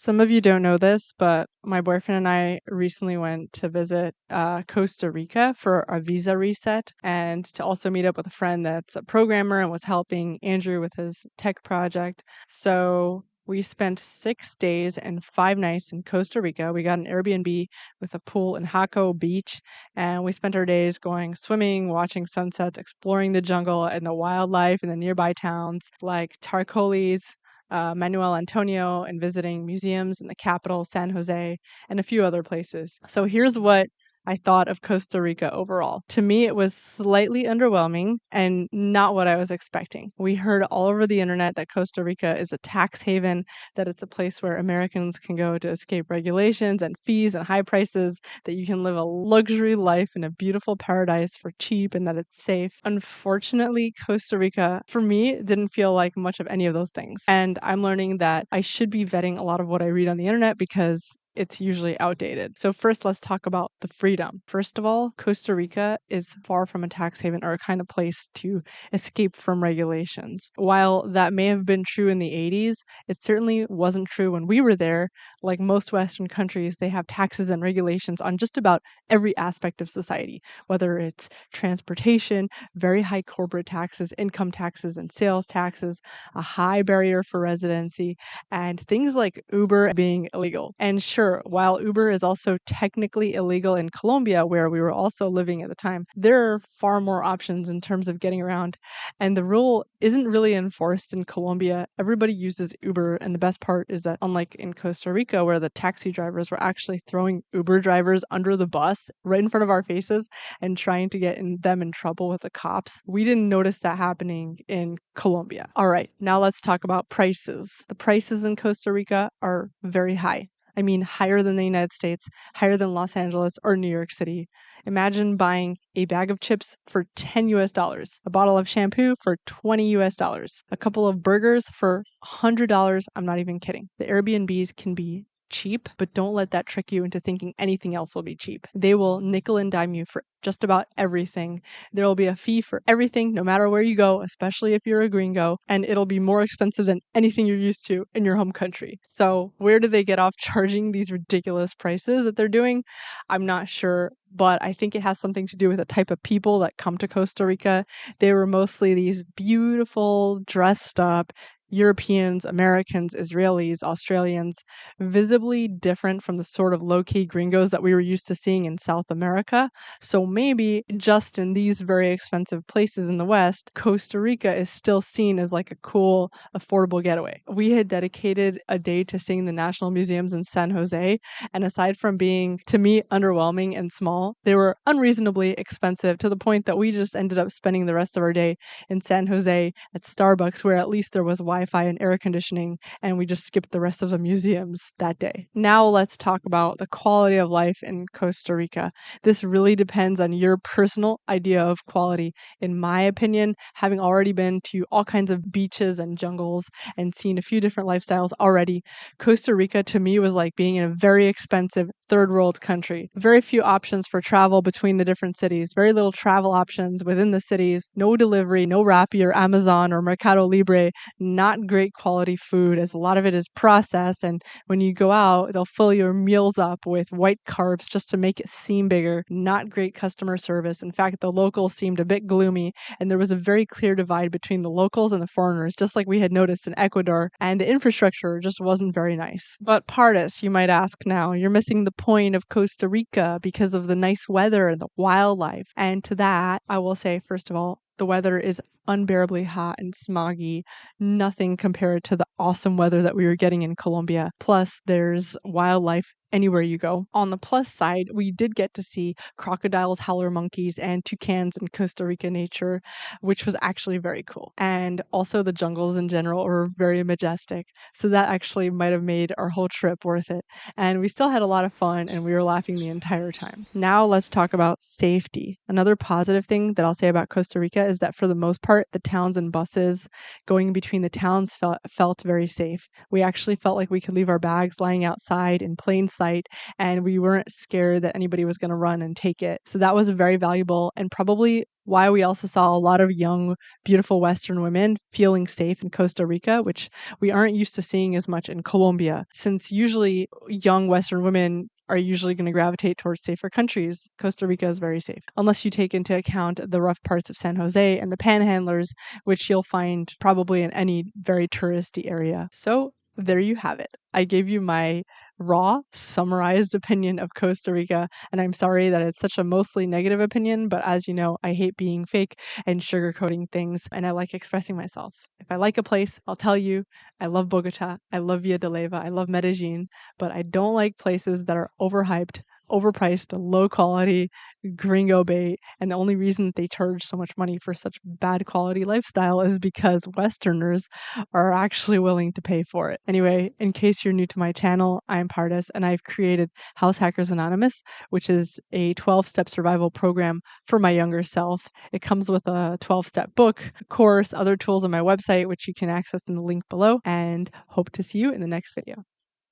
Some of you don't know this, but my boyfriend and I recently went to visit Costa Rica for a visa reset and to also meet up with a friend that's a programmer and was helping Andrew with his tech project. So we spent 6 days and 5 nights in Costa Rica. We got an Airbnb with a pool in Jaco Beach, and we spent our days going swimming, watching sunsets, exploring the jungle and the wildlife in the nearby towns like Tarcoles, Manuel Antonio, and visiting museums in the capital, San Jose, and a few other places. So here's what I thought of Costa Rica overall. To me, it was slightly underwhelming and not what I was expecting. We heard all over the internet that Costa Rica is a tax haven, that it's a place where Americans can go to escape regulations and fees and high prices, that you can live a luxury life in a beautiful paradise for cheap, and that it's safe. Unfortunately, Costa Rica, for me, didn't feel like much of any of those things. And I'm learning that I should be vetting a lot of what I read on the internet because it's usually outdated. So first, let's talk about the freedom. First of all, Costa Rica is far from a tax haven or a kind of place to escape from regulations. While that may have been true in the 80s, it certainly wasn't true when we were there. Like most Western countries, they have taxes and regulations on just about every aspect of society, whether it's transportation, very high corporate taxes, income taxes, and sales taxes, a high barrier for residency, and things like Uber being illegal. And sure, while Uber is also technically illegal in Colombia, where we were also living at the time, there are far more options in terms of getting around. And the rule isn't really enforced in Colombia. Everybody uses Uber. And the best part is that, unlike in Costa Rica, where the taxi drivers were actually throwing Uber drivers under the bus right in front of our faces and trying to get them in trouble with the cops, we didn't notice that happening in Colombia. All right, now let's talk about prices. The prices in Costa Rica are very high. I mean, higher than the United States, higher than Los Angeles or New York City. Imagine buying a bag of chips for 10 US dollars, a bottle of shampoo for 20 US dollars, a couple of burgers for $100. I'm not even kidding. The Airbnbs can be cheap, but don't let that trick you into thinking anything else will be cheap. They will nickel and dime you for just about everything. There will be a fee for everything, no matter where you go, especially if you're a gringo, and it'll be more expensive than anything you're used to in your home country. So where do they get off charging these ridiculous prices that they're doing? I'm not sure, but I think it has something to do with the type of people that come to Costa Rica. They were mostly these beautiful, dressed up Europeans, Americans, Israelis, Australians, visibly different from the sort of low-key gringos that we were used to seeing in South America. So maybe just in these very expensive places in the West, Costa Rica is still seen as like a cool, affordable getaway. We had dedicated a day to seeing the national museums in San Jose, and aside from being, to me, underwhelming and small, they were unreasonably expensive to the point that we just ended up spending the rest of our day in San Jose at Starbucks, where at least there was Wi-Fi and air conditioning, and we just skipped the rest of the museums that day. Now let's talk about the quality of life in Costa Rica. This really depends on your personal idea of quality. In my opinion, having already been to all kinds of beaches and jungles and seen a few different lifestyles already, Costa Rica to me was like being in a very expensive third world country. Very few options for travel between the different cities, very little travel options within the cities, no delivery, no Rappi or Amazon or Mercado Libre, not great quality food as a lot of it is processed, and when you go out, they'll fill your meals up with white carbs just to make it seem bigger. Not great customer service. In fact, the locals seemed a bit gloomy, and there was a very clear divide between the locals and the foreigners, just like we had noticed in Ecuador, and the infrastructure just wasn't very nice. But Pardes, you might ask now, you're missing the point of Costa Rica because of the nice weather and the wildlife. And to that, I will say, first of all, the weather is unbearably hot and smoggy, nothing compared to the awesome weather that we were getting in Colombia. Plus, there's wildlife anywhere you go. On the plus side, we did get to see crocodiles, howler monkeys, and toucans in Costa Rica nature, which was actually very cool. And also the jungles in general were very majestic. So that actually might have made our whole trip worth it. And we still had a lot of fun and we were laughing the entire time. Now let's talk about safety. Another positive thing that I'll say about Costa Rica is that for the most part, the towns and buses going between the towns felt very safe. We actually felt like we could leave our bags lying outside in plain sight site, and we weren't scared that anybody was going to run and take it. So that was very valuable, and probably why we also saw a lot of young, beautiful Western women feeling safe in Costa Rica, which we aren't used to seeing as much in Colombia, since usually young Western women are usually going to gravitate towards safer countries. Costa Rica is very safe, unless you take into account the rough parts of San Jose and the panhandlers, which you'll find probably in any very touristy area. So there you have it. I gave you my raw, summarized opinion of Costa Rica, and I'm sorry that it's such a mostly negative opinion, but as you know, I hate being fake and sugarcoating things, and I like expressing myself. If I like a place, I'll tell you. I love Bogota, I love Villa de Leyva, I love Medellin, but I don't like places that are overhyped, overpriced, low quality, gringo bait, and the only reason that they charge so much money for such bad quality lifestyle is because Westerners are actually willing to pay for it. Anyway, in case you're new to my channel, I'm Pardes, and I've created House Hackers Anonymous, which is a 12-step survival program for my younger self. It comes with a 12-step book, course, other tools on my website, which you can access in the link below, and hope to see you in the next video.